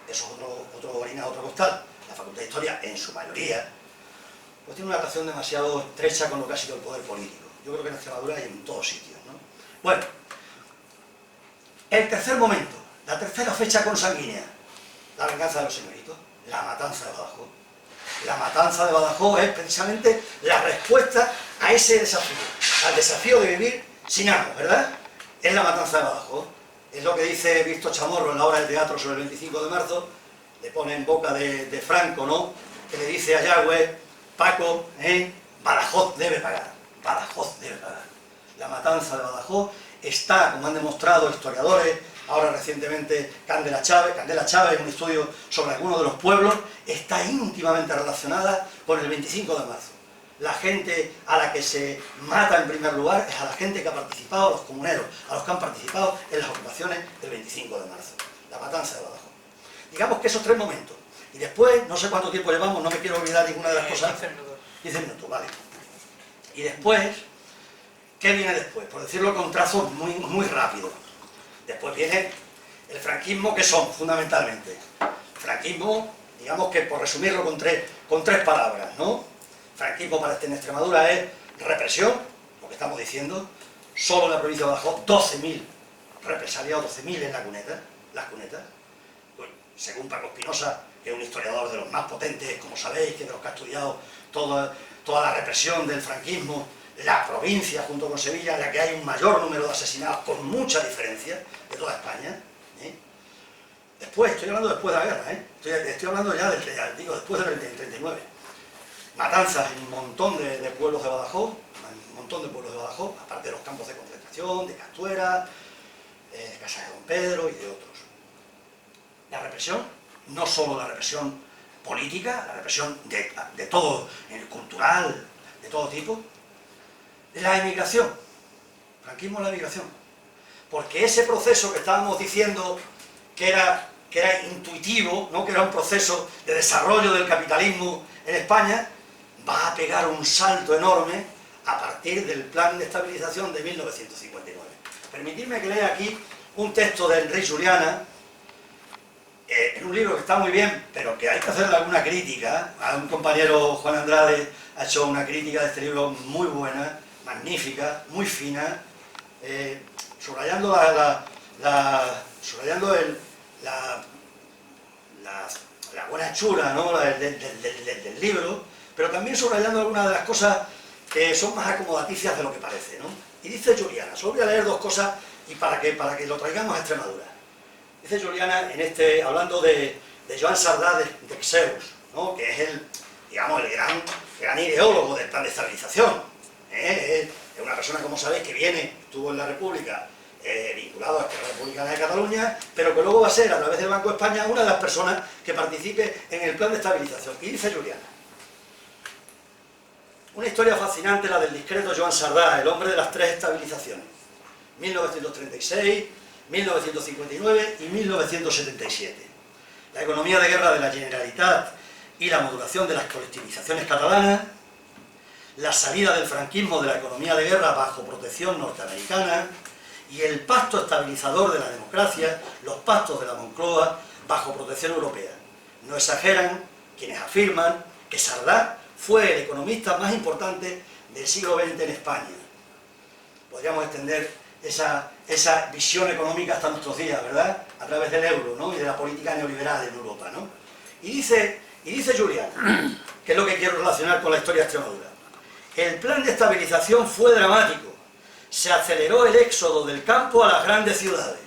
eso es otro orina, otro costal. La Facultad de Historia, en su mayoría, pues tiene una relación demasiado estrecha con lo que ha sido el poder político. Yo creo que en Extremadura y en todos sitios, ¿no? Bueno, el tercer momento, la tercera fecha consanguínea, la venganza de los señoritos, la matanza de Badajoz. La matanza de Badajoz es precisamente la respuesta a ese desafío, al desafío de vivir sin amos, ¿verdad? Es la matanza de Badajoz. Es lo que dice Víctor Chamorro en la obra del teatro sobre el 25 de marzo, le pone en boca de Franco, ¿no? Que le dice a Yagüe: Paco, Badajoz debe pagar, Badajoz debe pagar. La matanza de Badajoz está, como han demostrado historiadores, ahora recientemente Candela Chávez, un estudio sobre algunos de los pueblos, está íntimamente relacionada con el 25 de marzo. La gente a la que se mata en primer lugar es a la gente que ha participado, a los comuneros, a los que han participado en las ocupaciones del 25 de marzo. La matanza de Badajoz. Digamos que esos tres momentos. Y después, no sé cuánto tiempo llevamos, no me quiero olvidar ninguna de las cosas. 15 minutos. 15 minutos, vale. Y después, ¿qué viene después? Por decirlo con trazos muy rápidos. Después viene el franquismo, que son fundamentalmente. El franquismo, digamos que por resumirlo con tres palabras, ¿no? Franquismo para en Extremadura es represión, lo que estamos diciendo. Solo en la provincia de Badajoz, 12.000 represaliados, 12.000 en las cunetas. Pues, según Paco Espinosa, que es un historiador de los más potentes, como sabéis, que de los que ha estudiado toda la represión del franquismo, la provincia, junto con Sevilla, en la que hay un mayor número de asesinados, con mucha diferencia, de toda España. Después, estoy hablando después de la guerra, estoy hablando ya después del 39. Matanzas en un montón de pueblos de Badajoz, aparte de los campos de concentración, de Castuera, de Casa de Don Pedro y de otros. La represión, no solo la represión política, la represión de todo, cultural, de todo tipo. La emigración, franquismo en la emigración, porque ese proceso que estábamos diciendo que era intuitivo, ¿no? Que era un proceso de desarrollo del capitalismo en España, va a pegar un salto enorme a partir del Plan de Estabilización de 1959. Permitidme que lea aquí un texto de Enric Juliana, en un libro que está muy bien, pero que hay que hacerle alguna crítica. A un compañero, Juan Andrade, ha hecho una crítica de este libro muy buena, magnífica, muy fina, subrayando la buena hechura, ¿no? del libro, pero también subrayando algunas de las cosas que son más acomodaticias de lo que parece, ¿no? Y dice Juliana, solo voy a leer dos cosas y para que lo traigamos a Extremadura. Dice Juliana, hablando de Joan Sardá de Xeus, ¿no? Que es el gran ideólogo del Plan de Estabilización. Es una persona, como sabéis, que estuvo en la República, vinculado a la República de Cataluña, pero que luego va a ser, a través del Banco de España, una de las personas que participe en el Plan de Estabilización. Y dice Juliana: una historia fascinante la del discreto Joan Sardá, el hombre de las tres estabilizaciones. 1936, 1959 y 1977. La economía de guerra de la Generalitat y la modulación de las colectivizaciones catalanas, la salida del franquismo de la economía de guerra bajo protección norteamericana y el pacto estabilizador de la democracia, los pactos de la Moncloa bajo protección europea. No exageran quienes afirman que Sardá fue el economista más importante del siglo XX en España. Podríamos extender esa visión económica hasta nuestros días, ¿verdad? A través del euro, ¿no? Y de la política neoliberal en Europa, ¿no? Y dice Julián, que es lo que quiero relacionar con la historia de Extremadura. El plan de estabilización fue dramático. Se aceleró el éxodo del campo a las grandes ciudades.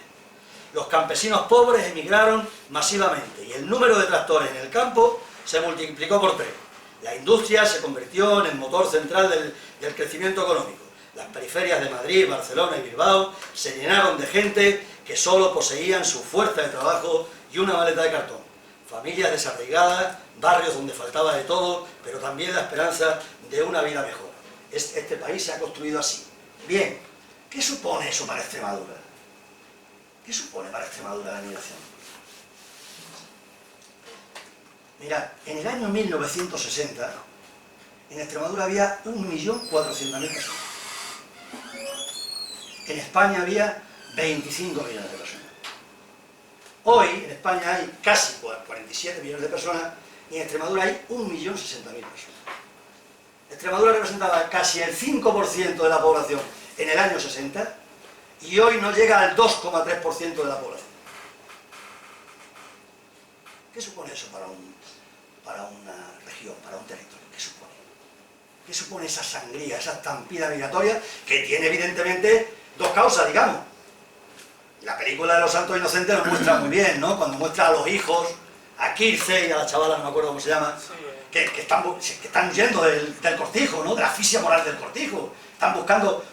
Los campesinos pobres emigraron masivamente y el número de tractores en el campo se multiplicó por 3. La industria se convirtió en el motor central del crecimiento económico. Las periferias de Madrid, Barcelona y Bilbao se llenaron de gente que solo poseían su fuerza de trabajo y una maleta de cartón. Familias desarraigadas, barrios donde faltaba de todo, pero también la esperanza de una vida mejor. Este país se ha construido así. Bien, ¿qué supone eso para Extremadura? ¿Qué supone para Extremadura la migración? Mirad, en el año 1960, en Extremadura había 1.400.000 personas. En España había 25 millones de personas. Hoy en España hay casi 47 millones de personas y en Extremadura hay 1.060.000 personas. Extremadura representaba casi el 5% de la población en el año 60 y hoy no llega al 2,3% de la población. ¿Qué supone eso para una región, para un territorio? ¿Qué supone? ¿Qué supone esa sangría, esa estampida migratoria que tiene evidentemente dos causas, digamos? La película de Los Santos Inocentes lo muestra muy bien, ¿no? Cuando muestra a los hijos, a Kirce y a la chavala, no me acuerdo cómo se llama, que están huyendo del cortijo, ¿no? De la asfixia moral del cortijo. Están buscando,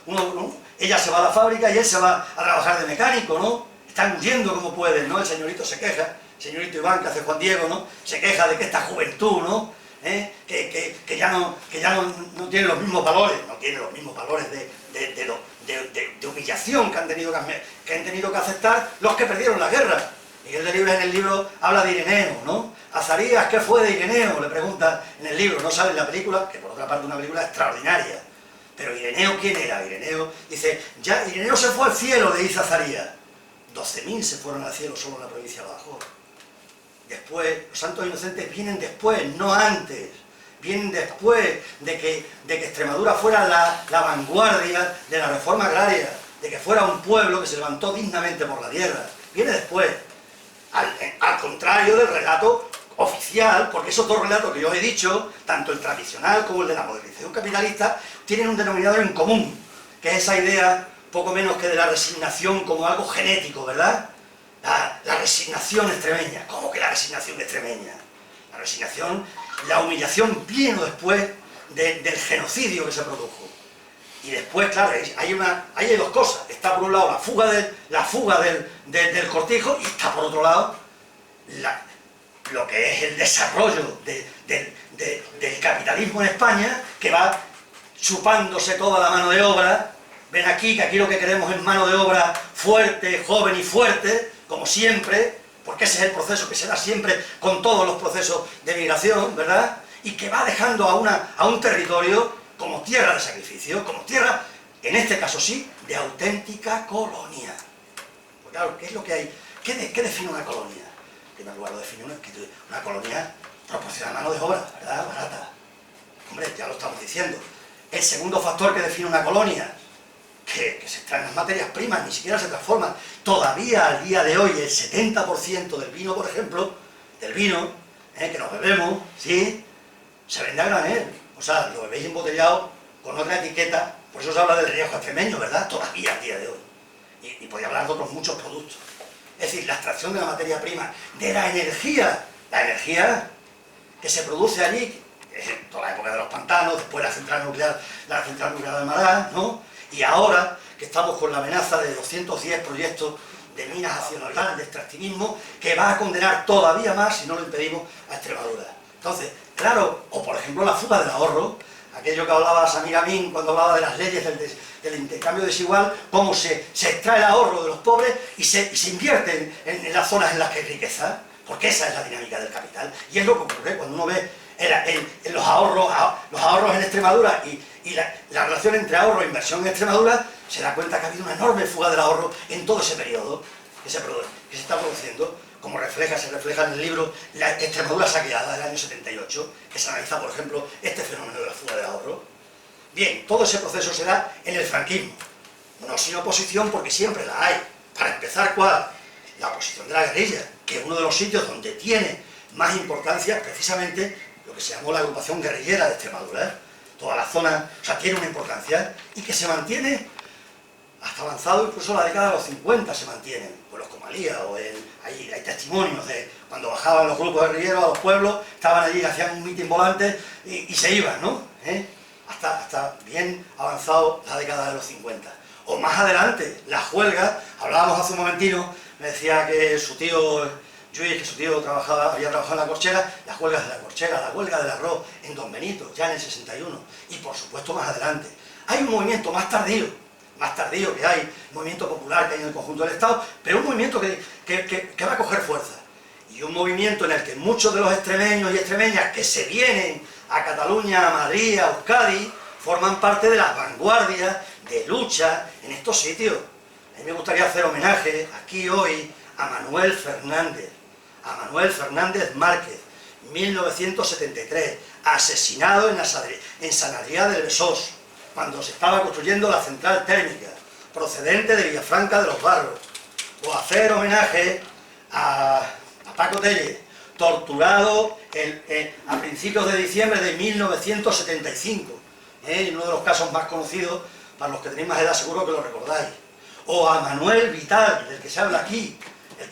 ella se va a la fábrica y él se va a trabajar de mecánico, ¿no? Están huyendo como pueden, ¿no? El señorito se queja, el señorito Iván, que hace Juan Diego, ¿no? Se queja de que esta juventud, ¿no? Que ya no tiene los mismos valores, no tiene los mismos valores de humillación que han tenido que aceptar los que perdieron la guerra. Miguel Delibes en el libro habla de Ireneo, ¿no? Azarías, ¿qué fue de Ireneo? Le pregunta en el libro, no sale en la película, que por otra parte es una película extraordinaria. Pero Ireneo, ¿quién era? Ireneo dice, ya Ireneo se fue al cielo, le dice Azarías. 12.000 se fueron al cielo solo en la provincia de Badajoz. Después, los santos inocentes vienen después, no antes. Vienen después de que Extremadura fuera la vanguardia de la reforma agraria, de que fuera un pueblo que se levantó dignamente por la tierra. Viene después, al contrario del relato oficial, porque esos dos relatos que yo he dicho, tanto el tradicional como el de la modernización capitalista, tienen un denominador en común, que es esa idea poco menos que de la resignación como algo genético, ¿verdad? La resignación extremeña. ¿Cómo que la resignación extremeña? La resignación, la humillación vino después del genocidio que se produjo. Y después, claro, hay dos cosas. Está por un lado la fuga del cortijo y está por otro lado lo que es el desarrollo del capitalismo en España, que va chupándose toda la mano de obra. Ven aquí, que aquí lo que queremos es mano de obra fuerte, joven y fuerte, como siempre, porque ese es el proceso que se da siempre con todos los procesos de migración, ¿verdad? Y que va dejando a un territorio como tierra de sacrificio, como tierra, en este caso sí, de auténtica colonia. Pues claro, ¿qué es lo que hay? ¿Qué define una colonia? En primer lugar, lo define una colonia proporciona mano de obra, ¿verdad? Barata. Hombre, ya lo estamos diciendo. El segundo factor que define una colonia, que se extraen las materias primas, ni siquiera se transforman. Todavía al día de hoy el 70% del vino, por ejemplo, del vino que nos bebemos, ¿sí?, se vende a granel. O sea, lo bebéis embotellado con otra etiqueta, por eso se habla del riesgo extremeño, ¿verdad? Todavía al día de hoy. Y podría hablar de otros muchos productos. Es decir, la extracción de la materia prima, de la energía que se produce allí, en toda la época de los pantanos, después la central nuclear de Marás, ¿no? Y ahora que estamos con la amenaza de 210 proyectos de minas nacionales, de extractivismo, que va a condenar todavía más, si no lo impedimos, a Extremadura. Entonces, claro, o por ejemplo la fuga del ahorro. aquello que hablaba Samir Amin cuando hablaba de las leyes del intercambio desigual, cómo se extrae el ahorro de los pobres y se invierte en las zonas en las que hay riqueza, porque esa es la dinámica del capital. Y es lo que ocurre cuando uno ve los ahorros en Extremadura y la relación entre ahorro e inversión en Extremadura, se da cuenta que ha habido una enorme fuga del ahorro en todo ese periodo que se está produciendo, como se refleja en el libro La Extremadura saqueada del año 78, que se analiza, por ejemplo, este fenómeno de la fuga de ahorro. Bien, todo ese proceso se da en el franquismo, no sin oposición, porque siempre la hay. Para empezar, ¿cuál? La oposición de la guerrilla, que es uno de los sitios donde tiene más importancia precisamente lo que se llamó la agrupación guerrillera de Extremadura. Toda la zona, o sea, tiene una importancia y que se mantiene hasta avanzado incluso la década de los 50 se mantienen, pues los Comalías, hay testimonios de cuando bajaban los grupos guerrilleros a los pueblos, estaban allí, hacían un mitin volante y se iban, ¿no? Hasta bien avanzado la década de los 50. O más adelante, las huelgas, hablábamos hace un momentino, me decía que su tío Lluís, que su tío había trabajado en la Corchera, las huelgas de la Corchera, la huelga del arroz en Don Benito, ya en el 61, y por supuesto más adelante. Hay un movimiento más tardío que hay, un movimiento popular que hay en el conjunto del Estado, pero un movimiento que va a coger fuerza. Y un movimiento en el que muchos de los extremeños y extremeñas que se vienen a Cataluña, a Madrid, a Euskadi, forman parte de las vanguardias de lucha en estos sitios. A mí me gustaría hacer homenaje aquí hoy a Manuel Fernández Márquez, 1973, asesinado en San Adrià del Besós, cuando se estaba construyendo la central térmica, procedente de Villafranca de los Barros. O hacer homenaje a Paco Tellez, torturado a principios de diciembre de 1975, en uno de los casos más conocidos, para los que tenéis más edad seguro que lo recordáis. O a Manuel Vital, del que se habla aquí, el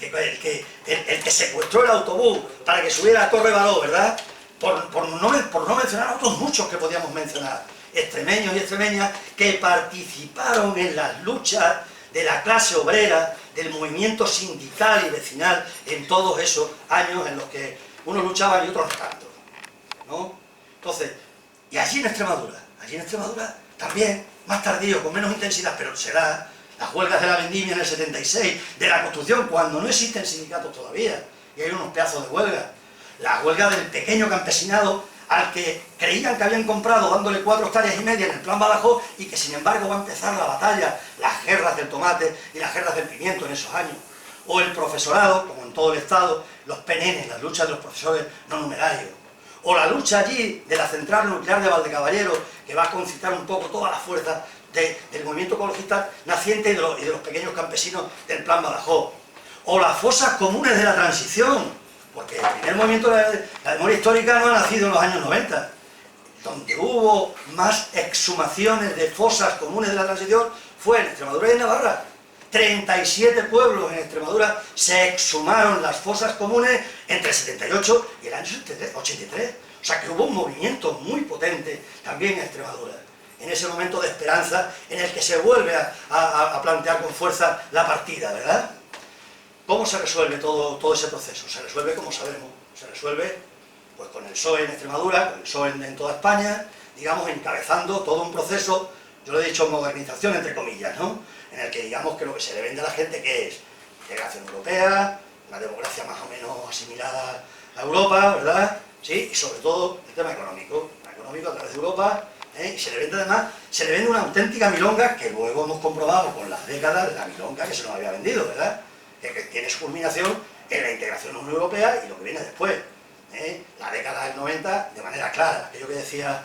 que secuestró el autobús para que subiera a Torre Baró, ¿verdad? Por no mencionar otros muchos que podíamos mencionar, extremeños y extremeñas que participaron en las luchas de la clase obrera, del movimiento sindical y vecinal en todos esos años en los que unos luchaban y otros no tanto, ¿no? Entonces, y allí en Extremadura también, más tardío, con menos intensidad, pero será las huelgas de la vendimia en el 76, de la construcción, cuando no existen sindicatos todavía, y hay unos pedazos de huelga, la huelga del pequeño campesinado al que creían que habían comprado dándole 4,5 hectáreas en el plan Badajoz y que sin embargo va a empezar la batalla, las guerras del tomate y las guerras del pimiento en esos años. O el profesorado, como en todo el Estado, los PNN, las luchas de los profesores no numerarios. O la lucha allí de la central nuclear de Valdecaballero, que va a concitar un poco todas las fuerzas del movimiento ecologista naciente y de los pequeños campesinos del plan Badajoz. O las fosas comunes de la transición, porque el primer movimiento de la memoria histórica no ha nacido en los años 90. Donde hubo más exhumaciones de fosas comunes de la transición fue en Extremadura y en Navarra. 37 pueblos en Extremadura se exhumaron las fosas comunes entre el 78 y el año 83. O sea que hubo un movimiento muy potente también en Extremadura, en ese momento de esperanza en el que se vuelve a plantear con fuerza la partida, ¿verdad? ¿Cómo se resuelve todo ese proceso? Se resuelve, como sabemos, se resuelve pues con el PSOE en Extremadura, con el PSOE en toda España, digamos, encabezando todo un proceso, yo lo he dicho modernización entre comillas, ¿no? En el que digamos que lo que se le vende a la gente que es integración europea, una democracia más o menos asimilada a Europa, ¿verdad? Sí, y sobre todo el tema económico a través de Europa, y se le vende además, se le vende una auténtica milonga que luego hemos comprobado con las décadas de la milonga que se nos había vendido, ¿verdad? Que tiene su culminación en la integración en la Unión Europea y lo que viene después, la década del 90 de manera clara, aquello que decía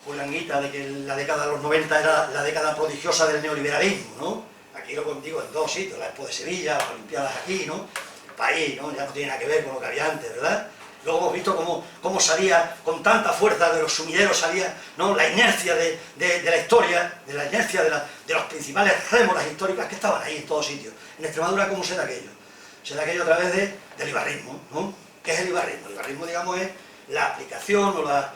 Julián Guita de que la década de los 90 era la década prodigiosa del neoliberalismo, ¿no? Aquí lo contigo en dos sitios, la Expo de Sevilla, las Olimpiadas aquí, ¿no? El país, ¿no? Ya no tiene nada que ver con lo que había antes, ¿verdad? Luego hemos visto cómo salía con tanta fuerza de los sumideros, salía, ¿no? La inercia de la historia, de la inercia de los principales rémoras históricas que estaban ahí en todos sitios. En Extremadura, ¿cómo se da aquello? Se da aquello a través del ibarrismo, ¿no? ¿Qué es el ibarrismo? El ibarrismo, digamos, es la aplicación o la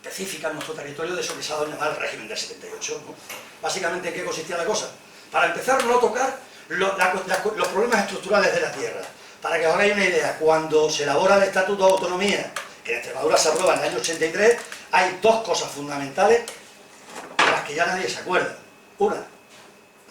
específica en nuestro territorio de eso que se ha dado llamar el régimen del 78, ¿no? Básicamente, ¿en qué consistía la cosa? Para empezar, no tocar los problemas estructurales de la tierra. Para que os hagáis una idea, cuando se elabora el Estatuto de Autonomía, que en Extremadura se aprueba en el año 83, hay dos cosas fundamentales de las que ya nadie se acuerda. Una,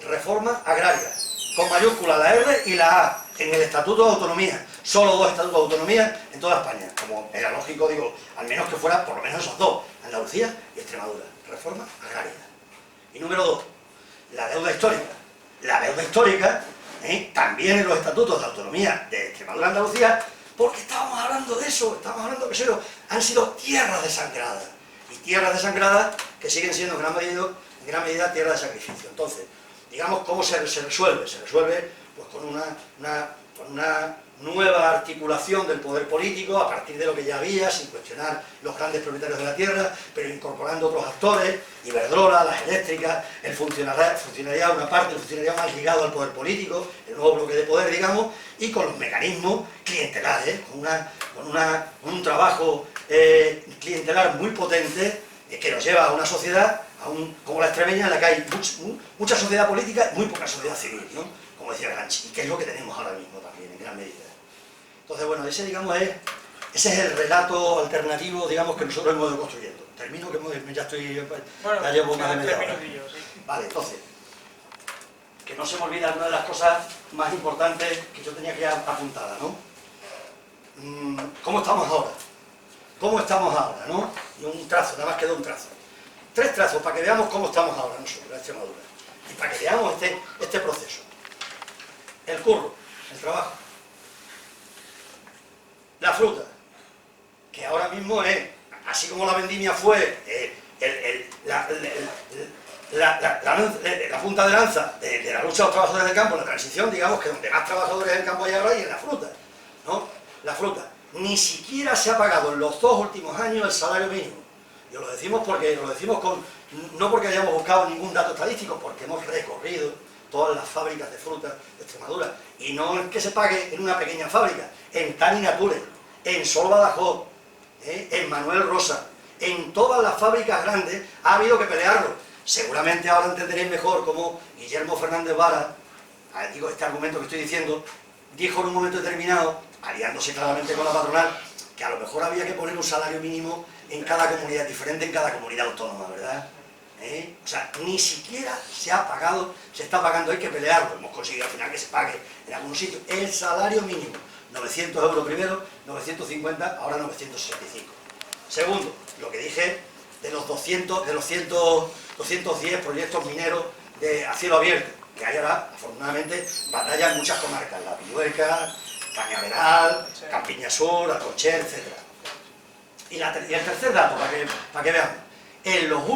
reforma agraria, con mayúscula la R y la A, en el Estatuto de Autonomía. Solo dos estatutos de autonomía en toda España. Como era lógico, digo, al menos que fuera por lo menos esos dos, Andalucía y Extremadura. Reforma agraria. Y número dos, la deuda histórica. La deuda histórica, también en los estatutos de autonomía de Extremadura y Andalucía, porque estábamos hablando de eso, estábamos hablando que eso han sido tierras desangradas. Y tierras desangradas que siguen siendo en gran medida tierras de sacrificio. Entonces, digamos, ¿cómo se resuelve? Se resuelve pues, con una nueva articulación del poder político a partir de lo que ya había, sin cuestionar los grandes propietarios de la tierra, pero incorporando otros actores, Iberdrola, las eléctricas, el funcionariado, una parte del funcionariado más ligado al poder político, el nuevo bloque de poder, digamos, y con los mecanismos clientelares, con un trabajo clientelar muy potente que nos lleva a una sociedad, como la extremeña, en la que hay mucha sociedad política y muy poca sociedad civil, ¿no? Como decía Gramsci, y que es lo que tenemos ahora mismo también, en gran medida. Entonces, bueno, ese es el relato alternativo, digamos, que nosotros hemos ido construyendo. Termino, que ya estoy... Bueno, ya llevo más de media hora. 3 minutillos, sí. Vale, entonces, que no se me olvida una de las cosas más importantes que yo tenía que apuntada, ¿no? ¿Cómo estamos ahora? ¿Cómo estamos ahora, no? Y un trazo, nada más quedó un trazo. 3 trazos para que veamos cómo estamos ahora nosotros, en Extremadura. Y para que veamos este proceso. El curro, el trabajo. La fruta, que ahora mismo es, así como la vendimia fue la punta de lanza de la lucha de los trabajadores del campo, la transición, digamos que donde más trabajadores del campo hay ahora y en la fruta, ¿no? La fruta. Ni siquiera se ha pagado en los 2 últimos años el salario mínimo. Y os lo decimos no porque hayamos buscado ningún dato estadístico, porque hemos recorrido todas las fábricas de fruta de Extremadura. Y no es que se pague en una pequeña fábrica, en Tani Nature, en Sol Badajoz, en Manuel Rosa, en todas las fábricas grandes ha habido que pelearlo. Seguramente ahora entenderéis mejor cómo Guillermo Fernández Vara, digo este argumento que estoy diciendo, dijo en un momento determinado, aliándose claramente con la patronal, que a lo mejor había que poner un salario mínimo en cada comunidad, diferente en cada comunidad autónoma, ¿verdad? O sea, ni siquiera se ha pagado, se está pagando, hay que pelearlo, hemos conseguido al final que se pague en algunos sitios el salario mínimo, 900 euros primero, 950, ahora 965. Segundo, lo que dije de los 210 proyectos mineros a cielo abierto, que hay ahora, afortunadamente, batalla en muchas comarcas, La Pillueca, Cañaveral, Campiña Sur, Alconchel, etc. Y el tercer dato, para que veamos, en los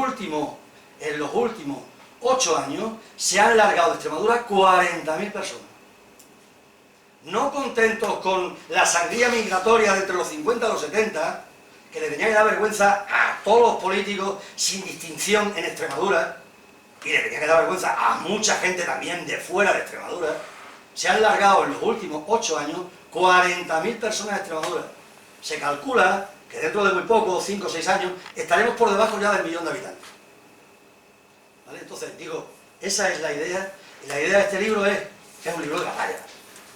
últimos 8 años se han largado de Extremadura 40.000 personas. No contentos con la sangría migratoria de entre los 50 y los 70, que le tenía que dar vergüenza a todos los políticos sin distinción en Extremadura, y le tenía que dar vergüenza a mucha gente también de fuera de Extremadura, se han largado en los últimos 8 años 40.000 personas de Extremadura. Se calcula que dentro de muy poco, 5 o 6 años, estaremos por debajo ya del 1.000.000 de habitantes. ¿Vale? Entonces, digo, esa es la idea, y la idea de este libro es un libro de batalla.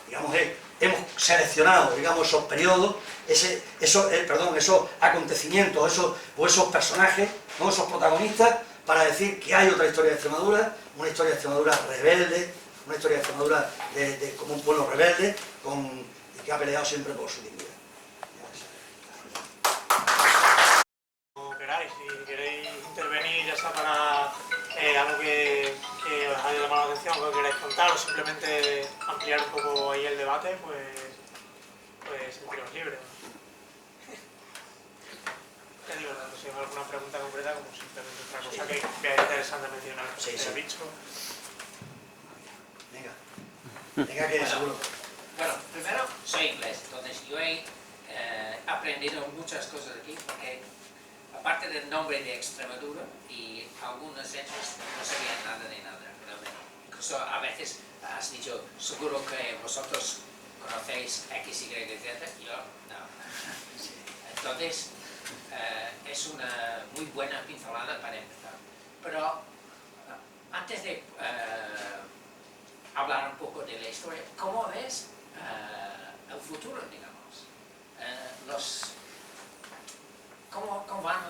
Digamos, hemos seleccionado, digamos, esos periodos, esos acontecimientos, esos personajes, ¿no? Esos protagonistas, para decir que hay otra historia de Extremadura, una historia de Extremadura rebelde, una historia de Extremadura como un pueblo rebelde, que ha peleado siempre por su dignidad. Como queráis, si queréis intervenir, ya sea para algo que os haya llamado la atención, algo que queráis contar, o simplemente ampliar un poco ahí el debate, pues sentiros libres. Ya digo, no sé, alguna pregunta concreta, como simplemente otra cosa que vea interesante mencionar, Sí, que sí. he dicho. Venga, que seguro. Bueno, primero, soy inglés, entonces yo he aprendido muchas cosas aquí, porque aparte del nombre de Extremadura y algunos hechos, no sabía nada de nada, realmente. Incluso a veces has dicho, seguro que vosotros conocéis X, Y, Z, yo no. Entonces, es una muy buena pincelada para empezar. Pero antes de hablar un poco de la historia, ¿cómo ves el futuro, digamos? ¿Cómo van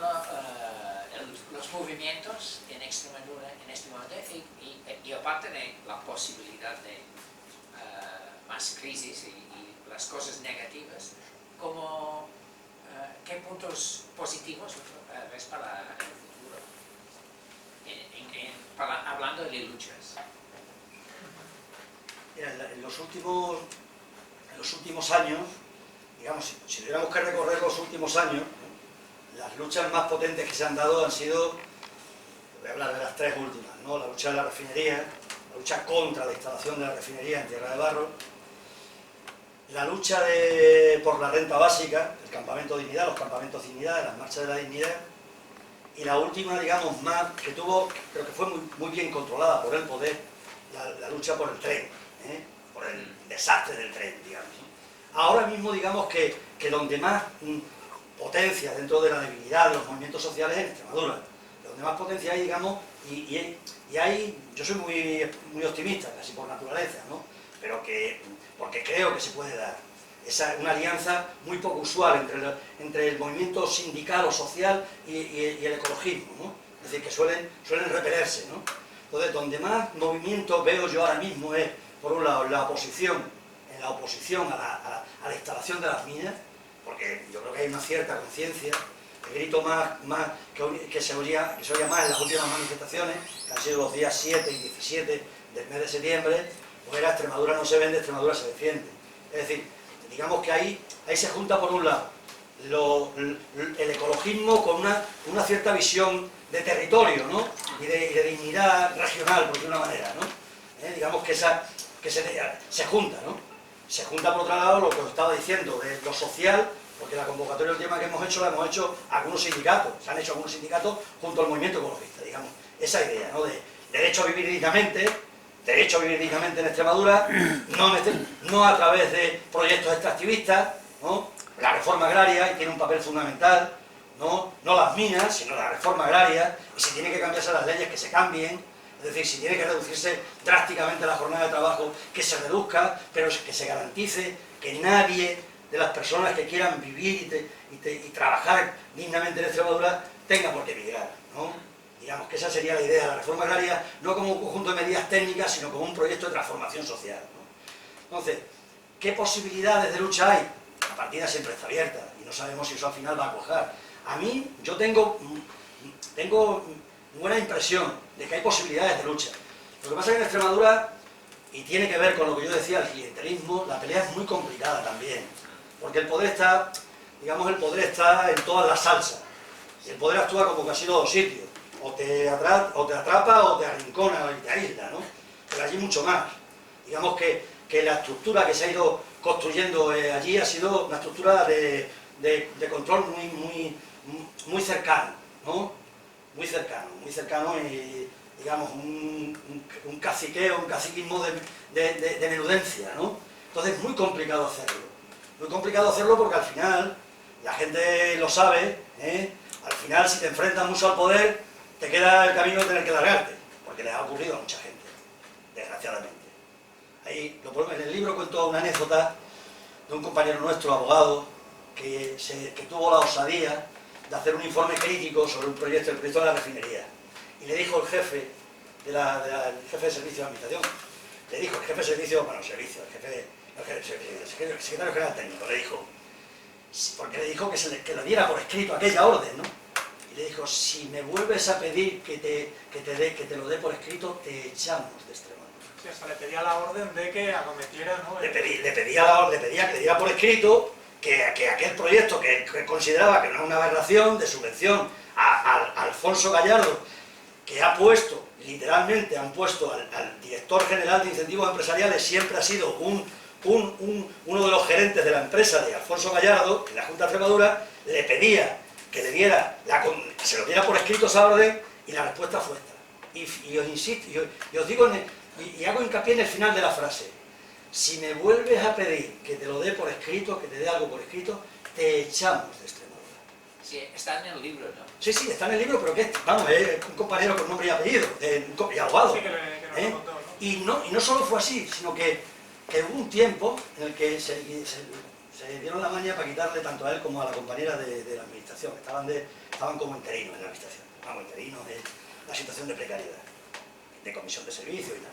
los movimientos en Extremadura en este momento y aparte de la posibilidad de más crisis y las cosas negativas, como, ¿qué puntos positivos ves para el futuro? Hablando de luchas. Mira, en los últimos años, digamos, si tuviéramos que recorrer los últimos años, las luchas más potentes que se han dado han sido, voy a hablar de las tres últimas, ¿no? La lucha de la refinería, la lucha contra la instalación de la refinería en Tierra de Barro, la lucha por la renta básica, el campamento Dignidad, los campamentos Dignidad, las marchas de la dignidad, y la última, digamos, más, que tuvo, creo que fue muy bien controlada por el poder, la lucha por el tren, por el desastre del tren, digamos, ¿no? Ahora mismo, digamos que donde más potencia dentro de la debilidad de los movimientos sociales es en Extremadura, donde más potencia hay, digamos, y hay, yo soy muy optimista, casi por naturaleza, ¿no? Pero porque creo que se puede dar una alianza muy poco usual entre el movimiento sindical o social y el ecologismo, ¿no? Es decir, que suelen repelerse, ¿no? Entonces, donde más movimiento veo yo ahora mismo es, por un lado, en la oposición a la instalación de las minas, porque yo creo que hay una cierta conciencia. El grito más que se oía más en las últimas manifestaciones, que han sido los días 7 y 17 del mes de septiembre, pues era Extremadura no se vende, Extremadura se defiende. Es decir, digamos que ahí se junta por un lado el ecologismo con una cierta visión de territorio, ¿no? y de dignidad regional, por de una manera, ¿no? Digamos que se junta, ¿no? Se junta por otro lado lo que os estaba diciendo, de lo social, porque la convocatoria última que hemos hecho la hemos hecho algunos sindicatos, se han hecho algunos sindicatos junto al movimiento ecologista, digamos, esa idea, ¿no? De derecho a vivir dignamente en Extremadura, no a través de proyectos extractivistas, ¿no? La reforma agraria, y tiene un papel fundamental, no las minas, sino la reforma agraria, y si tiene que cambiarse las leyes, que se cambien, es decir, si tiene que reducirse drásticamente la jornada de trabajo, que se reduzca, pero que se garantice que nadie de las personas que quieran vivir y trabajar dignamente en Extremadura tenga por qué emigrar, ¿no? Digamos que esa sería la idea de la reforma agraria, no como un conjunto de medidas técnicas, sino como un proyecto de transformación social, ¿no? Entonces, ¿qué posibilidades de lucha hay? La partida siempre está abierta y no sabemos si eso al final va a cuajar. A mí, yo tengo buena impresión de que hay posibilidades de lucha. Lo que pasa es que en Extremadura, y tiene que ver con lo que yo decía, el clientelismo, la pelea es muy complicada también, porque el poder está en todas las salsas, y el poder actúa como casi los dos sitios, o te atrapa o te arrincona y te aísla, ¿no? Pero allí mucho más. Digamos que la estructura que se ha ido construyendo allí ha sido una estructura de control muy cercano, ¿no? Muy cercano y, digamos, un caciqueo, un caciquismo de menudencia, ¿no? Entonces es muy complicado hacerlo porque al final, la gente lo sabe, al final si te enfrentas mucho al poder, te queda el camino de tener que largarte, porque le ha ocurrido a mucha gente, desgraciadamente. Ahí, en el libro cuento una anécdota de un compañero nuestro, abogado, que tuvo la osadía de hacer un informe crítico sobre el proyecto de la refinería. Y le dijo el jefe de servicio de administración, el secretario general técnico, le dijo, porque le dijo que lo diera por escrito aquella orden, ¿no? Y le dijo, si me vuelves a pedir que te lo dé por escrito, te echamos de Extremadura. Sí, hasta le pedía la orden de que acometiera, ¿no? Le pedía que le diera por escrito que aquel proyecto que consideraba que no era una aberración de subvención a Alfonso Gallardo, que literalmente han puesto al director general de incentivos empresariales, siempre ha sido uno de los gerentes de la empresa de Alfonso Gallardo, en la Junta de Extremadura, le pedía que se lo diera por escrito esa orden, y la respuesta fue esta. Y os insisto, y os digo, y hago hincapié en el final de la frase: si me vuelves a pedir que te lo dé por escrito, que te dé algo por escrito, te echamos de Extremadura. Sí, está en el libro, ¿no? Sí, está en el libro, pero que es un compañero con nombre y apellido, y abogado. Sí, que nos lo contó, ¿no? Y no solo fue así, sino que hubo un tiempo en el que se dieron la maña para quitarle tanto a él como a la compañera de la administración, estaban como interinos en la administración. vamos, interinos, es la situación de precariedad, de comisión de servicio y tal.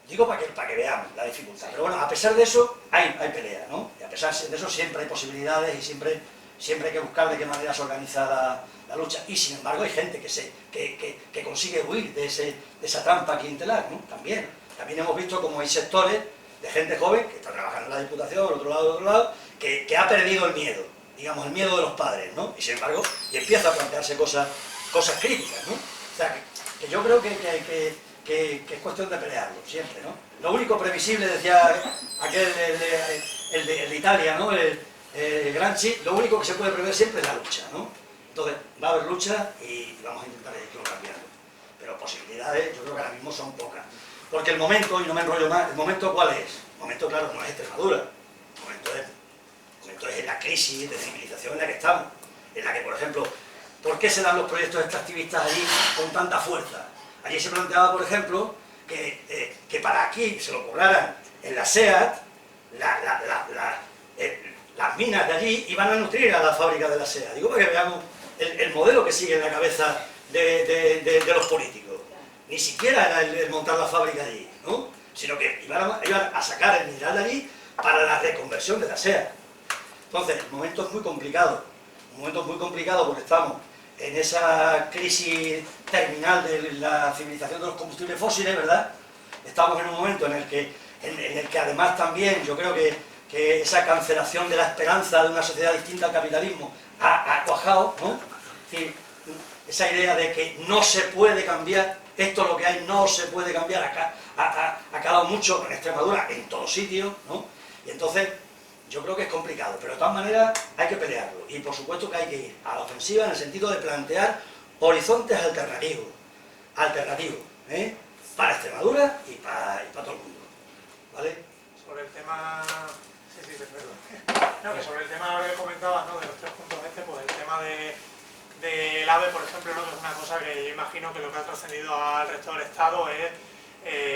Digo para que veamos la dificultad, pero bueno, a pesar de eso hay pelea, ¿no? Y a pesar de eso siempre hay posibilidades y siempre hay que buscar de qué manera se organiza la lucha. Y sin embargo hay gente que consigue huir de esa trampa clientelar, ¿no? También hemos visto como hay sectores de gente joven que está trabajando en la Diputación, al otro lado, que ha perdido el miedo, digamos, el miedo de los padres, ¿no? Y sin embargo, y empieza a plantearse cosas críticas, ¿no? O sea, que yo creo que es cuestión de pelearlo, siempre, ¿no? Lo único previsible, decía aquel, el de Italia, ¿no? El Gramsci, lo único que se puede prever siempre es la lucha, ¿no? Entonces, va a haber lucha y vamos a intentar irlo cambiando. Pero posibilidades, yo creo que ahora mismo son pocas. Porque el momento, y no me enrollo más, ¿el momento cuál es? El momento, claro, no es Extremadura. El momento es la crisis de civilización en la que estamos. En la que, por ejemplo, ¿por qué se dan los proyectos extractivistas allí con tanta fuerza? Allí se planteaba, por ejemplo, que para aquí se lo cobraran en la SEAT, las minas de allí iban a nutrir a la fábrica de la SEAT. Digo, para que veamos el modelo que sigue en la cabeza de los políticos. Ni siquiera era el montar la fábrica allí, ¿no? Sino que iban a sacar el mineral de allí para la reconversión de la SEAT. Entonces, el momento es muy complicado. Un momento muy complicado porque estamos en esa crisis terminal de la civilización de los combustibles fósiles, ¿verdad? Estamos en un momento en el que además también yo creo que esa cancelación de la esperanza de una sociedad distinta al capitalismo ha cuajado, ¿no? Es decir, esa idea de que no se puede cambiar, esto es lo que hay, no se puede cambiar, ha calado mucho en Extremadura, en todos sitios, ¿no? Y entonces yo creo que es complicado, pero de todas maneras hay que pelearlo. Y por supuesto que hay que ir a la ofensiva en el sentido de plantear horizontes alternativos, ¿eh? Para Extremadura y para todo el mundo, ¿vale? Sobre el tema... Sí, perdón. No, que sobre el tema ahora que comentabas, ¿no? De los 3 puntos pues el tema del AVE, por ejemplo, ¿no? Que es una cosa que yo imagino que lo que ha trascendido al resto del Estado es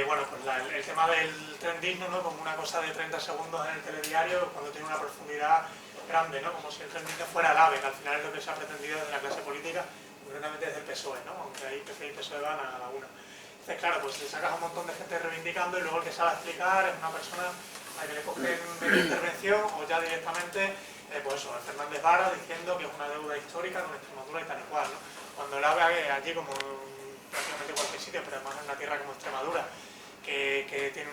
bueno, pues el tema del tren digno, ¿no? Como una cosa de 30 segundos en el telediario cuando tiene una profundidad grande, ¿no? Como si el tren digno fuera el AVE, que al final es lo que se ha pretendido desde la clase política, concretamente desde el PSOE, ¿no? Aunque ahí PP y PSOE van a la una. Entonces, claro, pues le sacas a un montón de gente reivindicando y luego el que sabe explicar es una persona a la que le cogen de intervención o ya directamente, pues eso, Fernández Vara diciendo que es una deuda histórica con Extremadura y tal y cual, ¿no? Cuando el AVE allí como prácticamente cualquier sitio, pero además en una tierra como Extremadura, que tiene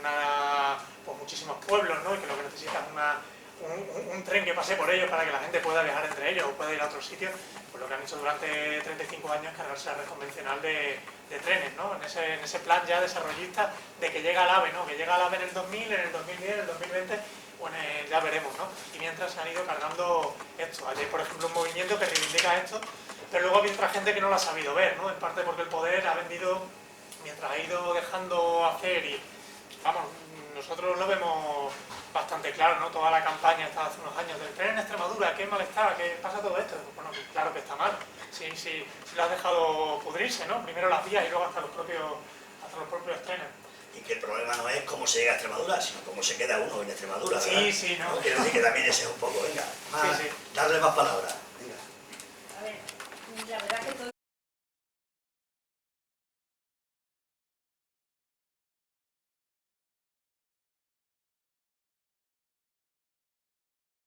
pues muchísimos pueblos, ¿no? Y que lo que necesita es un tren que pase por ellos para que la gente pueda viajar entre ellos o pueda ir a otros sitios, pues lo que han hecho durante 35 años es cargarse la red convencional de trenes, ¿no? En ese plan ya desarrollista de que llega el AVE, ¿no? Que llega el AVE en el 2000, en el 2010, en el 2020, bueno, ya veremos, ¿no? Y mientras se han ido cargando esto. Allí hay, por ejemplo, un movimiento que reivindica esto, pero luego hay otra gente que no lo ha sabido ver, ¿no? En parte porque el poder ha vendido, mientras ha ido dejando hacer y, vamos, nosotros lo vemos bastante claro, ¿no? Toda la campaña está hace unos años del tren en Extremadura, qué mal está, qué pasa todo esto. Bueno, claro que está mal, si lo has dejado pudrirse, ¿no? Primero las vías y luego hasta los propios trenes. Y que el problema no es cómo se llega a Extremadura, sino cómo se queda uno en Extremadura, ¿verdad? Sí, ¿no? Quiero decir que también ese es un poco, venga, Sí. darle más palabras. A ver, la verdad que todo